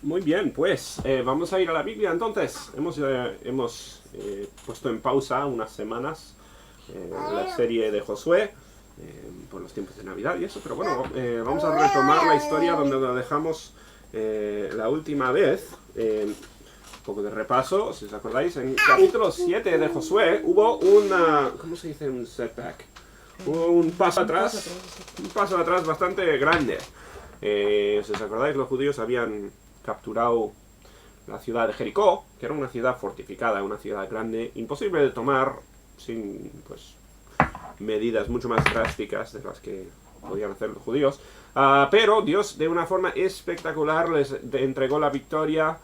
Muy bien, pues vamos a ir a la Biblia entonces. Hemos puesto en pausa unas semanas la serie de Josué por los tiempos de Navidad y eso, pero bueno, vamos a retomar la historia donde lo dejamos la última vez. Un poco de repaso, si os acordáis, en capítulo 7 de Josué hubo una, ¿cómo se dice? Un setback. Hubo un paso atrás bastante grande. Si os acordáis, los judíos habían capturado la ciudad de Jericó, que era una ciudad fortificada, una ciudad grande, imposible de tomar sin pues medidas mucho más drásticas de las que podían hacer los judíos. Pero Dios, de una forma espectacular, les entregó la victoria,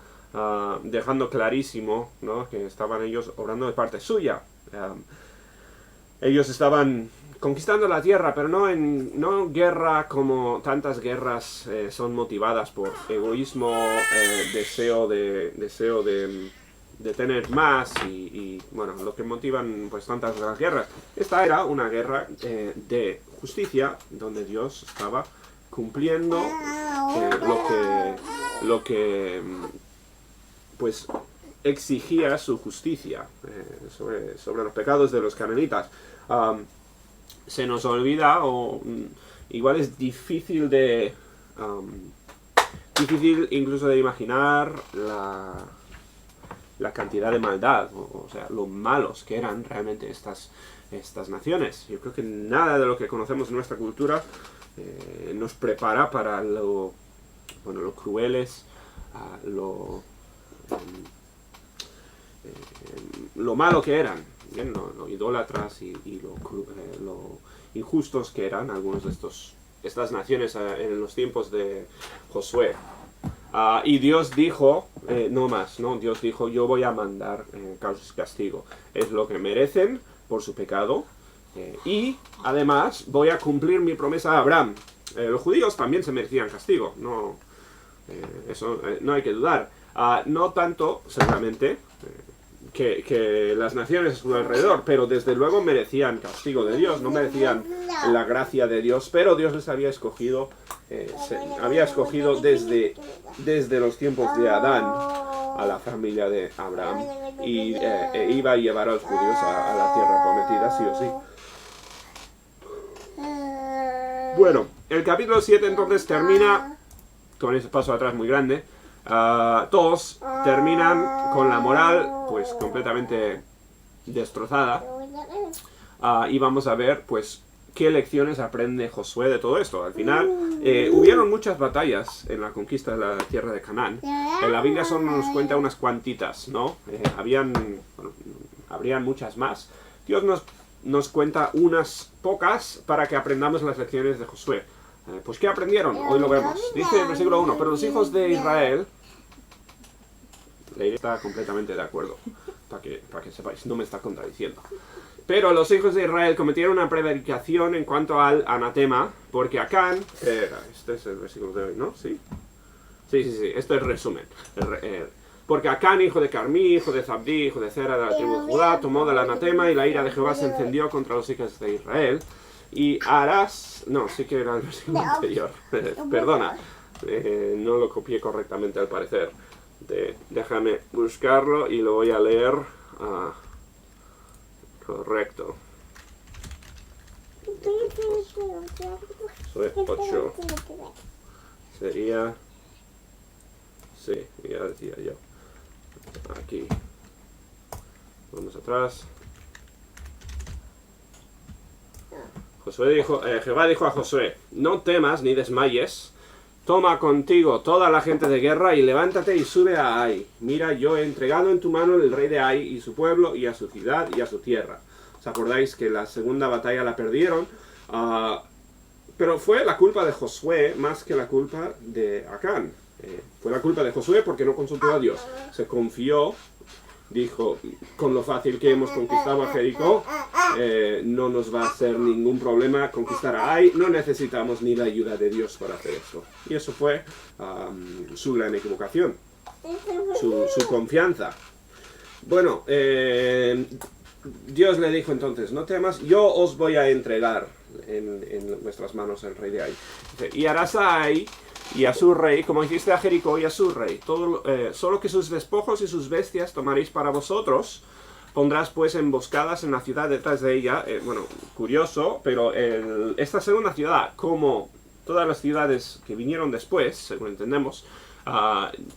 dejando clarísimo, ¿no?, que estaban ellos obrando de parte suya. Ellos estaban conquistando la tierra, pero no guerra como tantas guerras son motivadas por egoísmo, deseo de tener más y bueno, lo que motivan pues tantas de las guerras. Esta era una guerra de justicia, donde Dios estaba cumpliendo lo que pues exigía su justicia sobre los pecados de los cananitas. Se nos olvida, o igual es difícil incluso de imaginar la cantidad de maldad, o sea, lo malos que eran realmente estas naciones. Yo creo que nada de lo que conocemos en nuestra cultura nos prepara para lo crueles, lo malo que eran, bien, lo idólatras y lo injustos que eran algunos de estas naciones en los tiempos de Josué. Y Dios dijo, no más, ¿no? Dios dijo, yo voy a mandar castigo. Es lo que merecen por su pecado. Y además voy a cumplir mi promesa a Abraham. Los judíos también se merecían castigo, eso no hay que dudar. No tanto, seguramente, que las naciones a su alrededor, pero desde luego merecían castigo de Dios, no merecían la gracia de Dios, pero Dios les había escogido, desde los tiempos de Adán a la familia de Abraham, y iba a llevar a los judíos a la tierra prometida, sí o sí. Bueno, el capítulo 7 entonces termina con ese paso atrás muy grande. Todos terminan con la moral pues completamente destrozada, y vamos a ver pues qué lecciones aprende Josué de todo esto. Al final hubieron muchas batallas en la conquista de la tierra de Canaán. En la Biblia solo nos cuenta unas cuantitas, ¿no? Habrían muchas más. Dios nos cuenta unas pocas para que aprendamos las lecciones de Josué. Pues ¿qué aprendieron? Hoy lo vemos. Dice el versículo 1, pero los hijos de Israel... está completamente de acuerdo, para que sepáis, no me está contradiciendo. Pero los hijos de Israel cometieron una prevaricación en cuanto al anatema, porque Acán... este es el versículo de hoy, ¿no? ¿Sí? Sí, esto es el resumen. Porque Acán, hijo de Carmí, hijo de Zabdí, hijo de Zera, de la tribu de Judá, tomó del anatema, y la ira de Jehová se encendió contra los hijos de Israel. Y harás... No, sí que era el versículo anterior. Perdona, no lo copié correctamente al parecer. Déjame buscarlo y lo voy a leer. Correcto. Soy 8. Sería... Sí, ya decía yo. Aquí. Vamos atrás. Jehová dijo a Josué, no temas ni desmayes, toma contigo toda la gente de guerra y levántate y sube a Ai. Mira, yo he entregado en tu mano el rey de Ai y su pueblo y a su ciudad y a su tierra. ¿Os acordáis que la segunda batalla la perdieron? Pero fue la culpa de Josué más que la culpa de Acán. Fue la culpa de Josué porque no consultó a Dios. Se confió, dijo, con lo fácil que hemos conquistado a Jericó, no nos va a hacer ningún problema conquistar a Ai, no necesitamos ni la ayuda de Dios para hacer eso. Y eso fue su gran equivocación, su confianza. Bueno, Dios le dijo entonces, no temas, yo os voy a entregar en vuestras manos el rey de Ai. Y harás a Ai y a su rey, como hiciste a Jericó y a su rey. Solo que sus despojos y sus bestias tomaréis para vosotros. Pondrás pues emboscadas en la ciudad detrás de ella. Bueno, curioso, pero esta segunda ciudad, como todas las ciudades que vinieron después, según entendemos,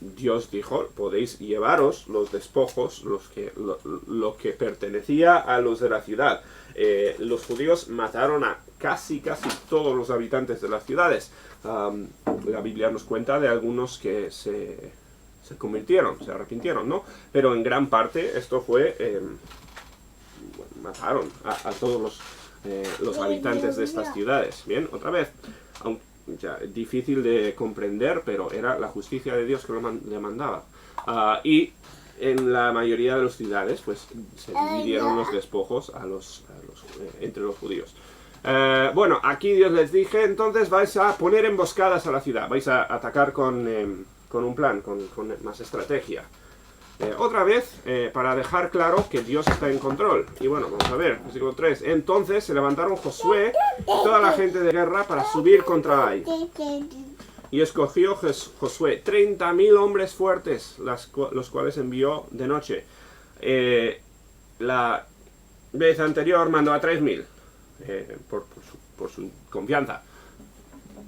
Dios dijo, podéis llevaros los despojos, lo que pertenecía a los de la ciudad. Los judíos mataron a casi todos los habitantes de las ciudades. La Biblia nos cuenta de algunos que se convirtieron, se arrepintieron, ¿no? Pero en gran parte esto fue, mataron a todos los habitantes de estas ciudades. Bien, otra vez, ya, difícil de comprender, pero era la justicia de Dios que le mandaba. Y en la mayoría de las ciudades, pues, se dividieron los despojos entre los judíos. Bueno, aquí Dios les dije, entonces vais a poner emboscadas a la ciudad, vais a atacar con un plan, con más estrategia. Otra vez, para dejar claro que Dios está en control. Y bueno, vamos a ver, versículo 3. Entonces se levantaron Josué y toda la gente de guerra para subir contra Ai. Y escogió Josué 30.000 hombres fuertes, los cuales envió de noche. La vez anterior mandó a 3.000, por su confianza,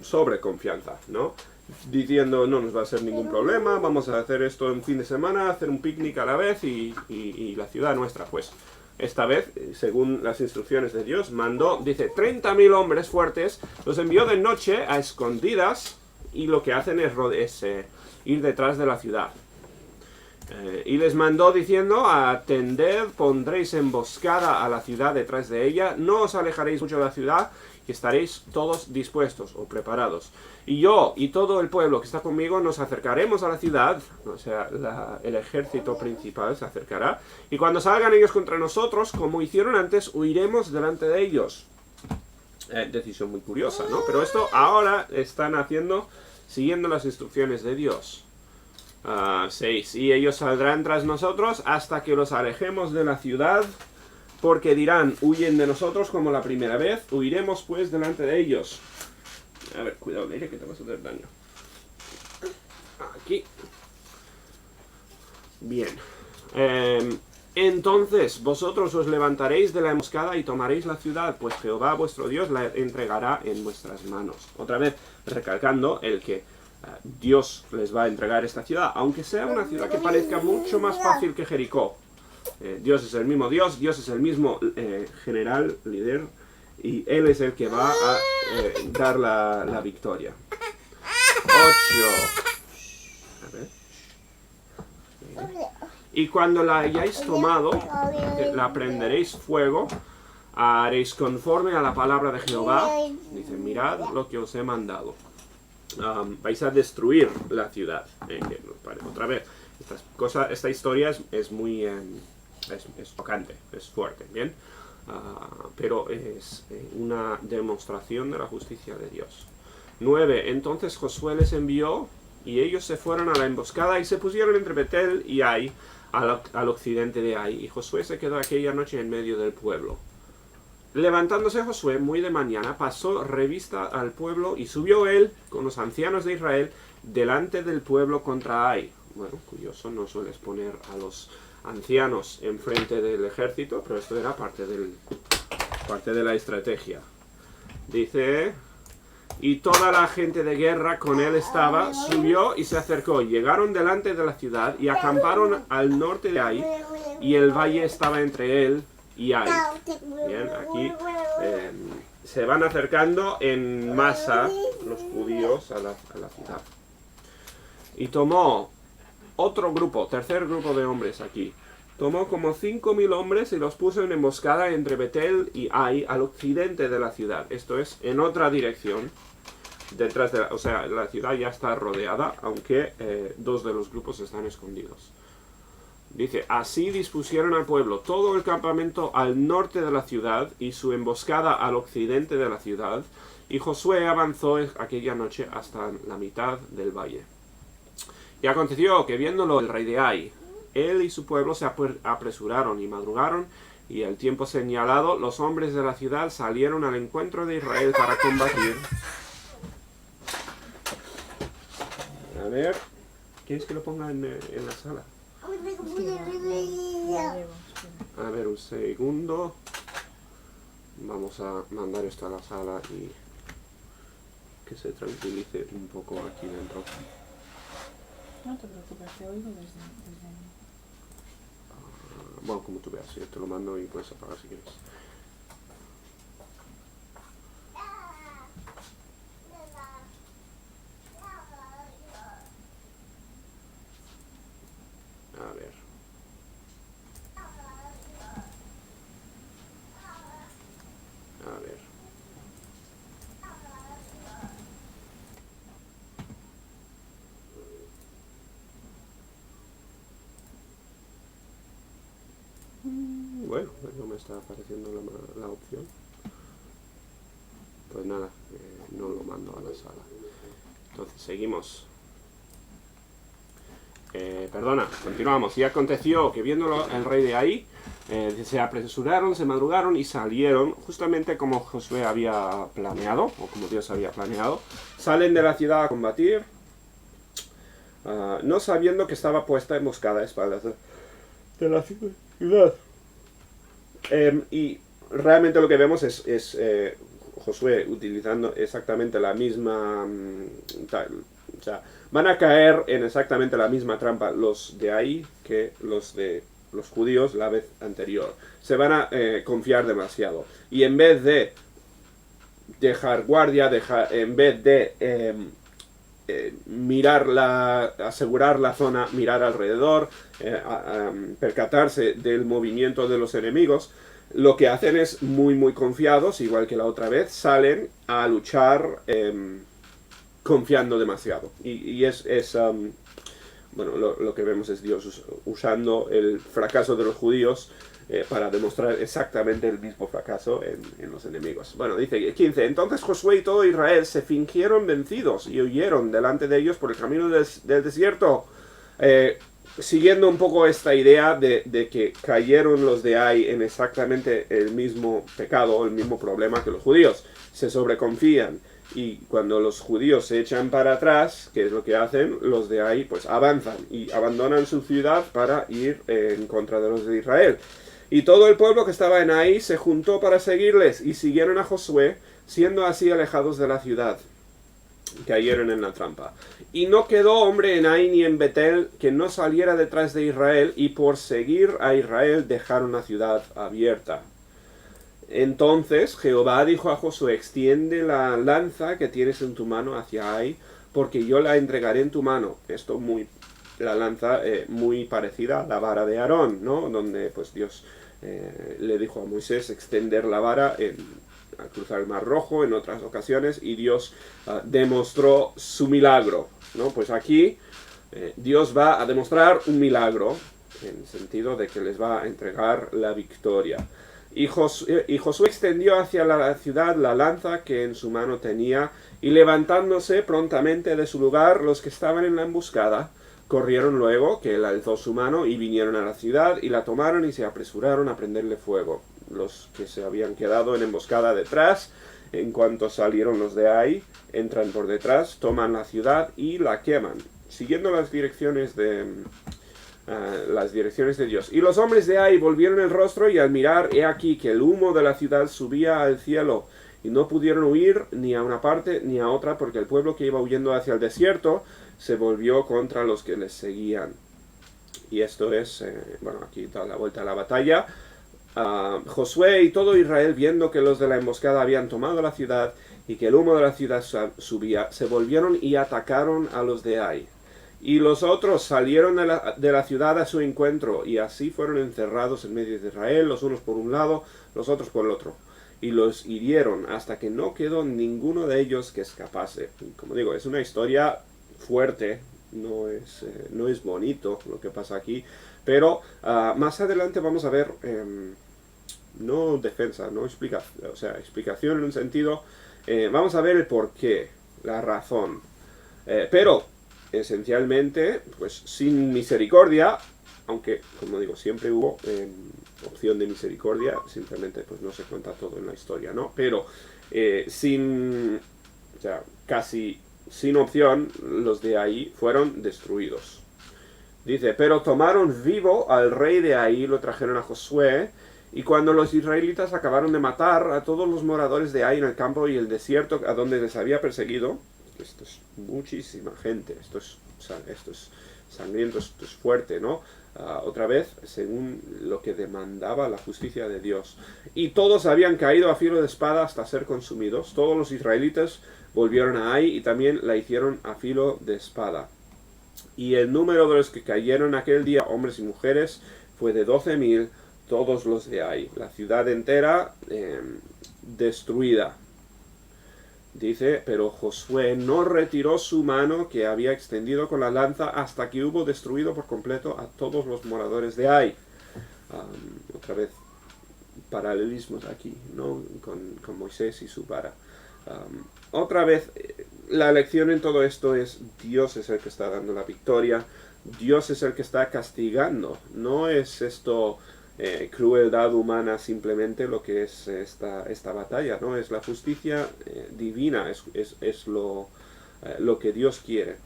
sobreconfianza, ¿no? Diciendo, no nos va a ser ningún problema, vamos a hacer esto en fin de semana, hacer un picnic a la vez y la ciudad nuestra. Pues esta vez, según las instrucciones de Dios, mandó, dice, 30.000 hombres fuertes, los envió de noche a escondidas, y lo que hacen es ir detrás de la ciudad. Y les mandó diciendo, atended, pondréis emboscada a la ciudad detrás de ella, no os alejaréis mucho de la ciudad, y estaréis todos dispuestos o preparados. Y yo y todo el pueblo que está conmigo nos acercaremos a la ciudad, o sea, el ejército principal se acercará, y cuando salgan ellos contra nosotros, como hicieron antes, huiremos delante de ellos. Decisión muy curiosa, ¿no? Pero esto ahora están haciendo, siguiendo las instrucciones de Dios. 6. Y ellos saldrán tras nosotros hasta que los alejemos de la ciudad, porque dirán, huyen de nosotros como la primera vez, huiremos pues delante de ellos. A ver, cuidado, Leire, que te vas a hacer daño. Aquí. Bien. Entonces vosotros os levantaréis de la emboscada y tomaréis la ciudad, pues Jehová vuestro Dios la entregará en vuestras manos. Otra vez recalcando el que Dios les va a entregar esta ciudad, aunque sea una ciudad que parezca mucho más fácil que Jericó. Dios es el mismo Dios es el mismo general, líder, y Él es el que va a dar la victoria. 8. A ver. Y cuando la hayáis tomado, la prenderéis fuego, haréis conforme a la palabra de Jehová. Dice, mirad lo que os he mandado. Vais a destruir la ciudad. Otra vez, esta historia es muy es tocante, es fuerte, ¿bien? Pero es una demostración de la justicia de Dios. 9. Entonces Josué les envió, y ellos se fueron a la emboscada y se pusieron entre Betel y Ai, al occidente de Ai, y Josué se quedó aquella noche en medio del pueblo. Levantándose Josué muy de mañana, pasó revista al pueblo, y subió él con los ancianos de Israel delante del pueblo contra Ai. Bueno, curioso, no sueles poner a los ancianos enfrente del ejército, pero esto era parte de la estrategia. Dice, y toda la gente de guerra con él estaba, subió y se acercó. Llegaron delante de la ciudad y acamparon al norte de Ai, y el valle estaba entre él y Ai. Bien, aquí se van acercando en masa los judíos a la ciudad. Y tomó otro grupo, tercer grupo de hombres aquí. Tomó como 5.000 hombres y los puso en emboscada entre Betel y Ai, al occidente de la ciudad. Esto es, en otra dirección. Detrás o sea, la ciudad ya está rodeada, aunque dos de los grupos están escondidos. Dice, así dispusieron al pueblo todo el campamento al norte de la ciudad y su emboscada al occidente de la ciudad, y Josué avanzó aquella noche hasta la mitad del valle. Y aconteció que viéndolo el rey de Ai, él y su pueblo se apresuraron y madrugaron, y al tiempo señalado los hombres de la ciudad salieron al encuentro de Israel para combatir. A ver, ¿quieres que lo ponga en la sala? A ver, un segundo. Vamos a mandar esto a la sala y que se tranquilice un poco aquí dentro. No te preocupes, te oigo desde... Bueno, como tú veas, yo te lo mando y puedes apagar si quieres. A ver. A ver. Bueno, no me está apareciendo la opción. Pues nada, no lo mando a la sala. Entonces, seguimos. Perdona, continuamos. Y aconteció que viéndolo el rey de ahí, se apresuraron, se madrugaron y salieron, justamente como Josué había planeado, o como Dios había planeado. Salen de la ciudad a combatir, no sabiendo que estaba puesta emboscada a espaldas de la ciudad. Y realmente lo que vemos es Josué utilizando exactamente la misma... o sea, van a caer en exactamente la misma trampa los de ahí que los de los judíos la vez anterior. Se van a confiar demasiado. Y en vez de dejar guardia, en vez de asegurar la zona, mirar alrededor, percatarse del movimiento de los enemigos, lo que hacen es muy confiados, igual que la otra vez, salen a luchar confiando demasiado. Y bueno, lo que vemos es Dios usando el fracaso de los judíos para demostrar exactamente el mismo fracaso en los enemigos. Bueno, dice 15. Entonces Josué y todo Israel se fingieron vencidos y huyeron delante de ellos por el camino del desierto, siguiendo un poco esta idea de que cayeron los de Ai en exactamente el mismo pecado, el mismo problema que los judíos. Se sobreconfían. Y cuando los judíos se echan para atrás, ¿qué es lo que hacen? Los de Ai pues avanzan y abandonan su ciudad para ir en contra de los de Israel. Y todo el pueblo que estaba en Ai se juntó para seguirles y siguieron a Josué, siendo así alejados de la ciudad. Cayeron en la trampa. Y no quedó hombre en Ai ni en Betel que no saliera detrás de Israel, y por seguir a Israel dejaron la ciudad abierta. Entonces Jehová dijo a Josué: extiende la lanza que tienes en tu mano hacia Ai, porque yo la entregaré en tu mano. Esto la lanza muy parecida a la vara de Aarón, ¿no? Donde pues Dios le dijo a Moisés extender la vara al cruzar el Mar Rojo en otras ocasiones, y Dios demostró su milagro, ¿no? Pues aquí Dios va a demostrar un milagro, en el sentido de que les va a entregar la victoria. Y Josué extendió hacia la ciudad la lanza que en su mano tenía, y levantándose prontamente de su lugar, los que estaban en la emboscada corrieron luego que él alzó su mano, y vinieron a la ciudad y la tomaron y se apresuraron a prenderle fuego. Los que se habían quedado en emboscada detrás, en cuanto salieron los de Ai, entran por detrás, toman la ciudad y la queman, siguiendo las direcciones de Dios. Y los hombres de Ai volvieron el rostro, y al mirar, he aquí que el humo de la ciudad subía al cielo, y no pudieron huir ni a una parte ni a otra, porque el pueblo que iba huyendo hacia el desierto se volvió contra los que les seguían. Y esto es, bueno, aquí da la vuelta a la batalla. Josué y todo Israel, viendo que los de la emboscada habían tomado la ciudad y que el humo de la ciudad subía, se volvieron y atacaron a los de Ai. Y los otros salieron de la ciudad a su encuentro, y así fueron encerrados en medio de Israel, los unos por un lado, los otros por el otro. Y los hirieron hasta que no quedó ninguno de ellos que escapase. Y como digo, es una historia fuerte, no es bonito lo que pasa aquí, pero más adelante vamos a ver, no defensa, no explicación, o sea, explicación en un sentido, vamos a ver el porqué, la razón. Pero esencialmente, pues sin misericordia, aunque, como digo, siempre hubo opción de misericordia, simplemente pues no se cuenta todo en la historia, ¿no? Pero o sea, casi sin opción, los de Ai fueron destruidos. Dice, pero tomaron vivo al rey de Ai, lo trajeron a Josué, y cuando los israelitas acabaron de matar a todos los moradores de Ai en el campo y el desierto a donde les había perseguido, esto es muchísima gente, esto es sangriento, esto es fuerte, ¿no? Otra vez, según lo que demandaba la justicia de Dios. Y todos habían caído a filo de espada hasta ser consumidos. Todos los israelitas volvieron a Ai y también la hicieron a filo de espada. Y el número de los que cayeron aquel día, hombres y mujeres, fue de 12.000, todos los de Ai. La ciudad entera destruida. Dice, pero Josué no retiró su mano que había extendido con la lanza hasta que hubo destruido por completo a todos los moradores de Ai. Otra vez, paralelismos aquí, ¿no? Con Moisés y su vara. Otra vez, la lección en todo esto es Dios es el que está dando la victoria, Dios es el que está castigando, no es esto crueldad humana simplemente lo que es esta batalla, ¿no? Es la justicia divina, es lo que Dios quiere.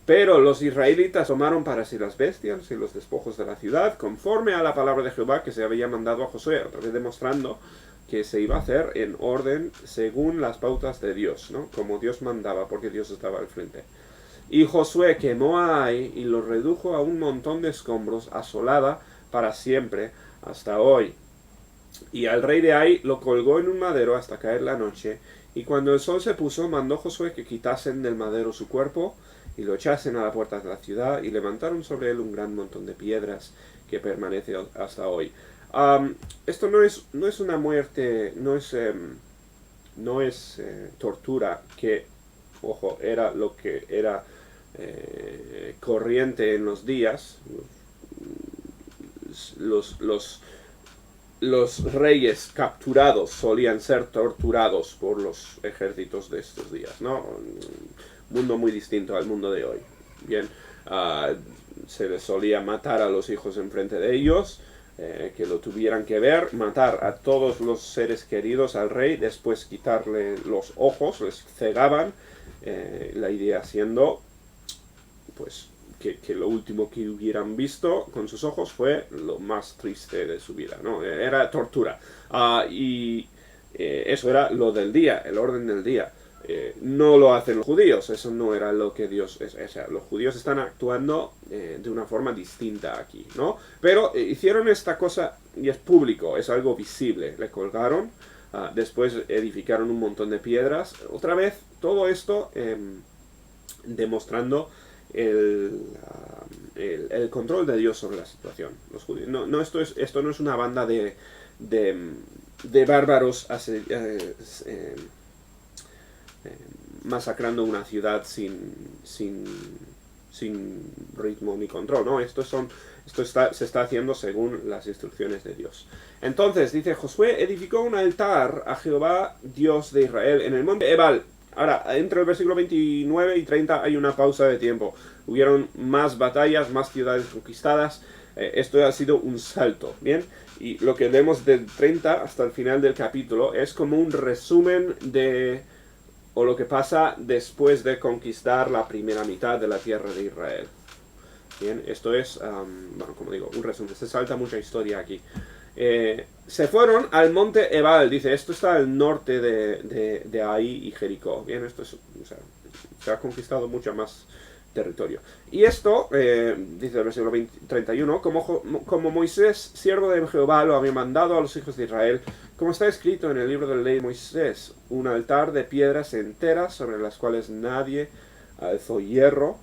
Pero los israelitas tomaron para sí las bestias y los despojos de la ciudad, conforme a la palabra de Jehová que se había mandado a Josué, otra vez demostrando que se iba a hacer en orden según las pautas de Dios, ¿no? Como Dios mandaba, porque Dios estaba al frente. Y Josué quemó a Ai y lo redujo a un montón de escombros, asolada para siempre, hasta hoy. Y al rey de Ai lo colgó en un madero hasta caer la noche, y cuando el sol se puso, mandó Josué que quitasen del madero su cuerpo, y lo echasen a la puerta de la ciudad, y levantaron sobre él un gran montón de piedras, que permanece hasta hoy. Esto no es una muerte, no es tortura, que, ojo, era lo que era corriente en los días. Los reyes capturados solían ser torturados por los ejércitos de estos días, ¿no? Un mundo muy distinto al mundo de hoy. Bien, se les solía matar a los hijos enfrente de ellos, que lo tuvieran que ver, matar a todos los seres queridos al rey, después quitarle los ojos, les cegaban, la idea siendo, pues, que lo último que hubieran visto con sus ojos fue lo más triste de su vida, ¿no? Era tortura. Eso era lo del día, el orden del día. No lo hacen los judíos, eso no era lo que Dios es. O sea, los judíos están actuando de una forma distinta aquí, ¿no? Pero hicieron esta cosa y es público, es algo visible. Le colgaron, después edificaron un montón de piedras. Otra vez, todo esto demostrando el control de Dios sobre la situación. Los judíos, esto no es una banda de bárbaros masacrando una ciudad sin ritmo ni control, ¿no? Se está haciendo según las instrucciones de Dios. Entonces, dice, Josué edificó un altar a Jehová, Dios de Israel, en el monte Ebal. Ahora, entre el versículo 29 y 30 hay una pausa de tiempo. Hubieron más batallas, más ciudades conquistadas. Esto ha sido un salto, ¿bien? Y lo que vemos del 30 hasta el final del capítulo es como un resumen o lo que pasa después de conquistar la primera mitad de la tierra de Israel. Bien, esto es, bueno, como digo, un resumen. Se salta mucha historia aquí. Se fueron al monte Ebal, dice, esto está al norte de Ai y Jericó. Bien, esto es, o sea, se ha conquistado mucho más territorio. Y esto, dice el versículo 31, como Moisés, siervo de Jehová, lo había mandado a los hijos de Israel, como está escrito en el libro de la ley de Moisés, un altar de piedras enteras sobre las cuales nadie alzó hierro,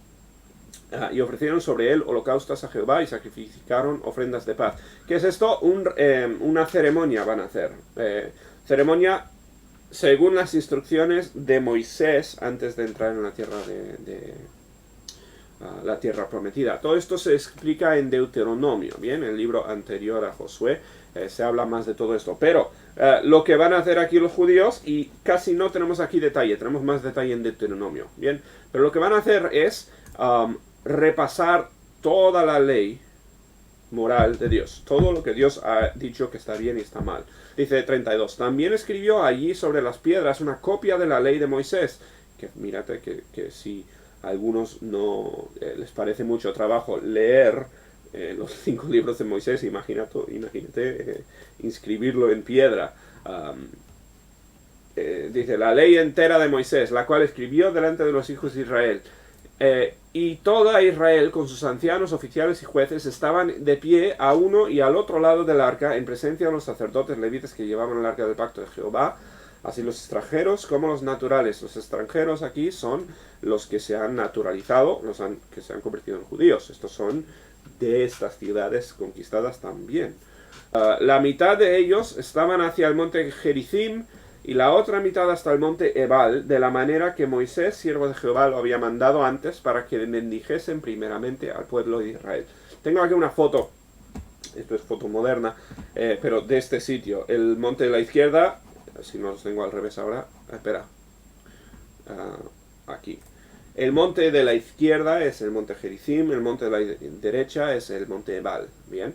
y ofrecieron sobre él holocaustos a Jehová y sacrificaron ofrendas de paz. ¿Qué es esto? Una ceremonia van a hacer. Ceremonia según las instrucciones de Moisés antes de entrar en la tierra la tierra prometida. Todo esto se explica en Deuteronomio, bien, el libro anterior a Josué, se habla más de todo esto. Pero lo que van a hacer aquí los judíos, y casi no tenemos aquí detalle, tenemos más detalle en Deuteronomio, bien, pero lo que van a hacer es repasar toda la ley moral de Dios, todo lo que Dios ha dicho que está bien y está mal. Dice 32, también escribió allí sobre las piedras una copia de la ley de Moisés, que mírate que si a algunos no les parece mucho trabajo leer los 5 libros de Moisés, imagínate inscribirlo en piedra. Dice, la ley entera de Moisés, la cual escribió delante de los hijos de Israel. Y toda Israel, con sus ancianos, oficiales y jueces, estaban de pie a uno y al otro lado del arca, en presencia de los sacerdotes levitas que llevaban el arca del pacto de Jehová, así los extranjeros como los naturales. Los extranjeros aquí son los que se han naturalizado, que se han convertido en judíos. Estos son de estas ciudades conquistadas también. La mitad de ellos estaban hacia el monte Gerizim, y la otra mitad hasta el monte Ebal, de la manera que Moisés, siervo de Jehová, lo había mandado antes, para que bendijesen primeramente al pueblo de Israel. Tengo aquí una foto, esto es foto moderna, pero de este sitio. El monte de la izquierda, si no los tengo al revés ahora, espera, aquí. El monte de la izquierda es el monte Gerizim, el monte de la derecha es el monte Ebal, ¿bien?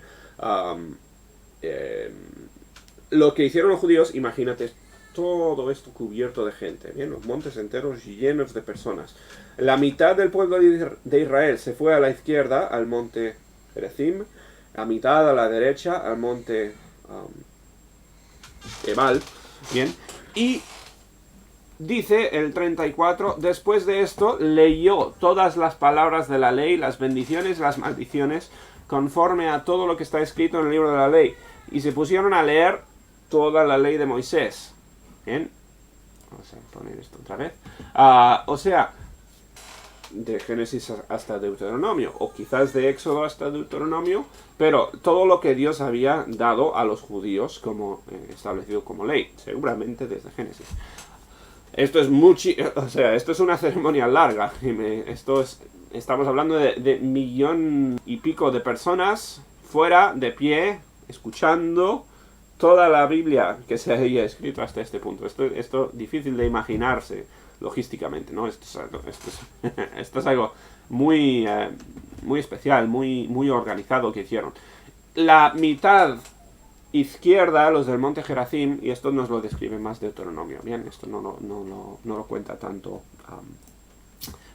Lo que hicieron los judíos, imagínate, todo esto cubierto de gente, bien, los montes enteros llenos de personas. La mitad del pueblo de Israel se fue a la izquierda al monte Gerizim, la mitad a la derecha al monte Ebal, bien, y dice el 34, después de esto leyó todas las palabras de la ley, las bendiciones, las maldiciones, conforme a todo lo que está escrito en el libro de la ley, y se pusieron a leer toda la ley de Moisés. Bien, vamos a poner esto otra vez. O sea, de Génesis hasta Deuteronomio, o quizás de Éxodo hasta Deuteronomio, pero todo lo que Dios había dado a los judíos como establecido como ley, seguramente desde Génesis. Esto es esto es una ceremonia larga. Estamos hablando de 1,000,000 y pico de personas fuera, de pie, escuchando toda la Biblia que se haya escrito hasta este punto. Esto es difícil de imaginarse logísticamente, ¿no? Esto es algo muy, muy especial, muy organizado que hicieron. La mitad izquierda, los del monte Gerizim, y esto nos lo describe más Deuteronomio, bien, esto no lo cuenta tanto,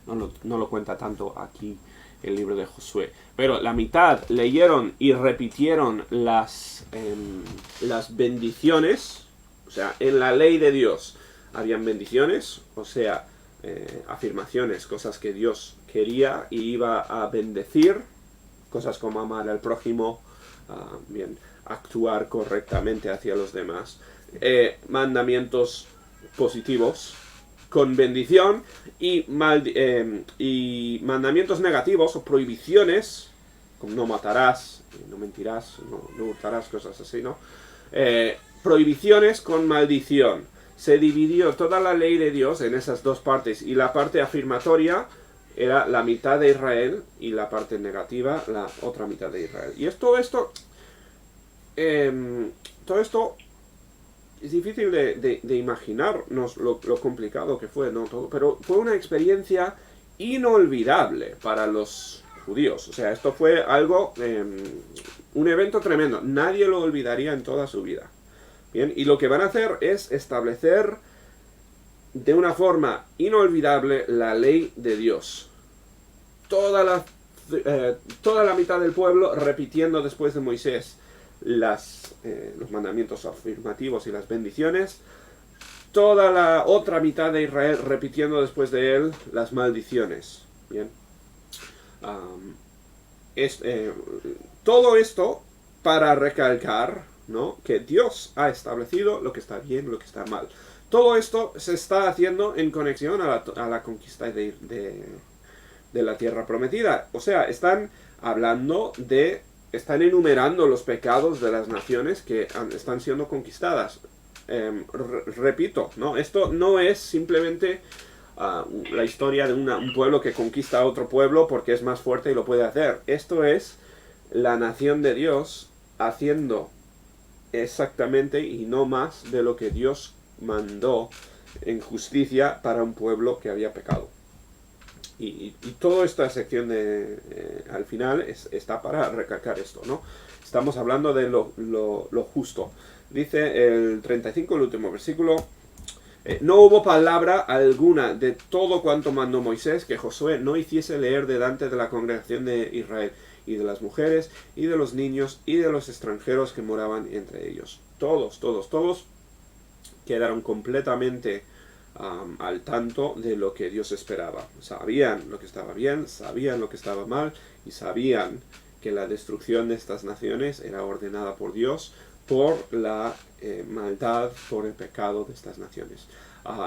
no lo cuenta tanto aquí el libro de Josué, pero la mitad leyeron y repitieron las bendiciones. O sea, en la ley de Dios habían bendiciones, o sea, afirmaciones, cosas que Dios quería y iba a bendecir, cosas como amar al prójimo, bien, actuar correctamente hacia los demás, mandamientos positivos con bendición, y mandamientos negativos o prohibiciones, como no matarás, no mentirás, no hurtarás, cosas así, ¿no? Prohibiciones con maldición. Se dividió toda la ley de Dios en esas dos partes, y la parte afirmatoria era la mitad de Israel y la parte negativa la otra mitad de Israel. Y todo esto es difícil de imaginarnos lo complicado que fue, ¿no? Todo, pero fue una experiencia inolvidable para los judíos. O sea, esto fue algo, un evento tremendo. Nadie lo olvidaría en toda su vida. Bien, y lo que van a hacer es establecer de una forma inolvidable la ley de Dios. Toda la mitad del pueblo repitiendo después de Moisés los mandamientos afirmativos y las bendiciones. Toda la otra mitad de Israel repitiendo después de él las maldiciones. Bien. Todo esto para recalcar, ¿no?, que Dios ha establecido lo que está bien, lo que está mal. Todo esto se está haciendo en conexión a la conquista de la tierra prometida. O sea, están enumerando los pecados de las naciones que están siendo conquistadas. Repito, ¿no? Esto no es simplemente la historia de un pueblo que conquista a otro pueblo porque es más fuerte y lo puede hacer. Esto es la nación de Dios haciendo exactamente y no más de lo que Dios mandó en justicia para un pueblo que había pecado. Y toda esta sección al final está para recalcar esto, ¿no? Estamos hablando de lo justo. Dice el 35, el último versículo: No hubo palabra alguna de todo cuanto mandó Moisés que Josué no hiciese leer delante de la congregación de Israel, y de las mujeres, y de los niños, y de los extranjeros que moraban entre ellos. Todos quedaron completamente al tanto de lo que Dios esperaba. Sabían lo que estaba bien, sabían lo que estaba mal, y sabían que la destrucción de estas naciones era ordenada por Dios por la maldad, por el pecado de estas naciones.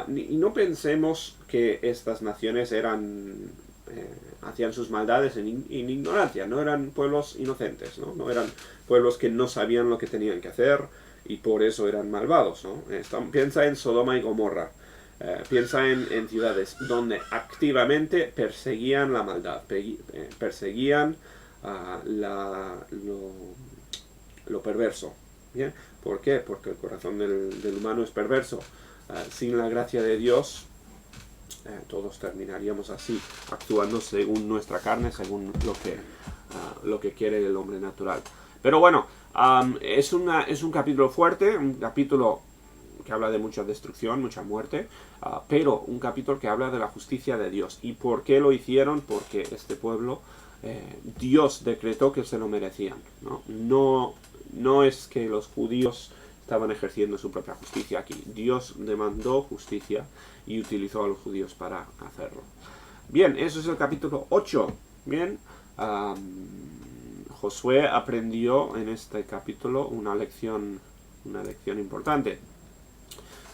Y no pensemos que estas naciones hacían sus maldades en ignorancia, no eran pueblos inocentes, no eran pueblos que no sabían lo que tenían que hacer y por eso eran malvados, ¿no? Piensa en Sodoma y Gomorra. Piensa en ciudades donde activamente perseguían la maldad, perseguían lo perverso. ¿Bien? ¿Por qué? Porque el corazón del humano es perverso. Sin la gracia de Dios, todos terminaríamos así, actuando según nuestra carne, según lo que quiere el hombre natural. Pero bueno, es un capítulo fuerte, un capítulo que habla de mucha destrucción, mucha muerte, pero un capítulo que habla de la justicia de Dios. ¿Y por qué lo hicieron? Porque este pueblo, Dios decretó que se lo merecían, no es que los judíos estaban ejerciendo su propia justicia aquí. Dios demandó justicia y utilizó a los judíos para hacerlo. Bien, eso es el capítulo 8. Bien, Josué aprendió en este capítulo una lección importante.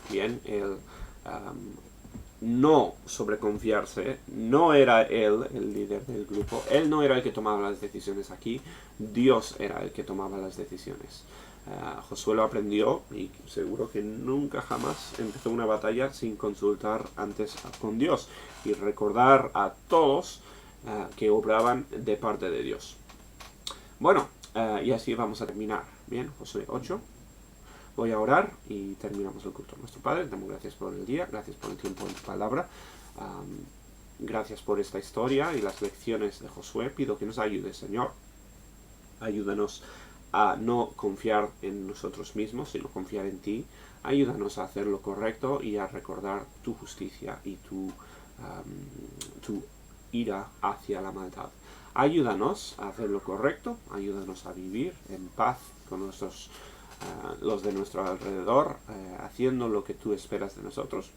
Bien, él no sobreconfiarse, no era él el líder del grupo, él no era el que tomaba las decisiones aquí, Dios era el que tomaba las decisiones. Josué lo aprendió y seguro que nunca jamás empezó una batalla sin consultar antes con Dios y recordar a todos que obraban de parte de Dios. Bueno, y así vamos a terminar. Bien, Josué 8. Voy a orar y terminamos el culto. Nuestro Padre, te damos gracias por el día, gracias por el tiempo en tu palabra. Gracias por esta historia y las lecciones de Josué. Pido que nos ayudes, Señor. Ayúdanos a no confiar en nosotros mismos, sino confiar en ti. Ayúdanos a hacer lo correcto y a recordar tu justicia y tu ira hacia la maldad. Ayúdanos a hacer lo correcto, ayúdanos a vivir en paz con los de nuestro alrededor, haciendo lo que tú esperas de nosotros.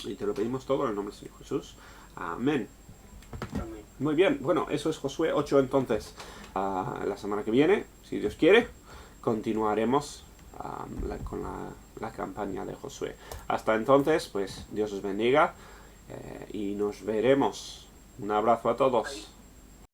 Y te lo pedimos todo en el nombre del Señor Jesús. Amén. Amén. Muy bien, bueno, eso es Josué 8 entonces. La semana que viene, si Dios quiere, continuaremos con la campaña de Josué. Hasta entonces, pues Dios os bendiga y nos veremos. Un abrazo a todos.